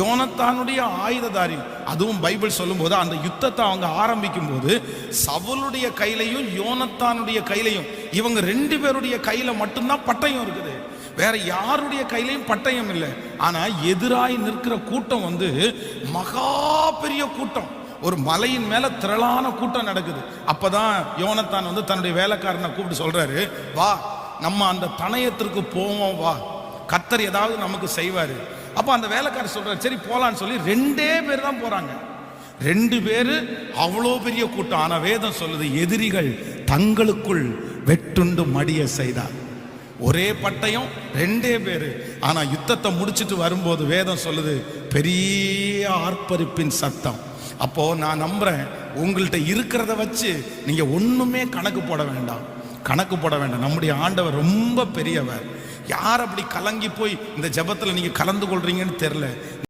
யோனத்தானுடைய ஆயுததாரி. அதுவும் பைபிள் சொல்லும்போது அந்த யுத்தத்தை அவங்க ஆரம்பிக்கும் போது சவுலுடைய கையிலையும் யோனத்தானுடைய கையிலையும், இவங்க 2 பேருடைய கையில மட்டும்தான் பட்டயம் இருக்குது, வேற யாருடைய கையிலையும் பட்டயம் இல்லை. ஆனா எதிராய் நிற்கிற கூட்டம் மகா பெரிய கூட்டம், ஒரு மலையின் மேல திரளான கூட்டம் நடக்குது. அப்பதான் யோனத்தான் தன்னுடைய வேலைக்காரனை கூப்பிட்டு சொல்றாரு, வா நம்ம அந்த தனயத்திற்கு போவோம், வா கர்த்தர் ஏதாவது நமக்கு செய்வாரு. அப்ப அந்த வேலைக்காரர் சொல்றாரு, சரி போலான்னு சொல்லி 2 பேர் தான் போறாங்க. 2 பேரு, அவ்வளோ பெரிய கூட்டம். ஆனா வேதம் சொல்லுது, எதிரிகள் தங்களுக்குள் வெட்டுண்டு மடிய செய்தார். ஒரே பட்டயம் 2 பேரு. ஆனா யுத்தத்தை முடிச்சிட்டு வரும்போது வேதம் சொல்லுது, பெரிய ஆர்ப்பரிப்பின் சத்தம். அப்போ நான் நம்புறேன், உங்கள்கிட்ட இருக்கிறத வச்சு நீங்க ஒண்ணுமே கணக்கு போட வேண்டாம். நம்முடைய ஆண்டவர் ரொம்ப பெரியவர். யார் அப்படி கலங்கி போய் இந்த ஜெபத்தில் நீங்க கலந்து கொள்றீங்கன்னு தெரியல.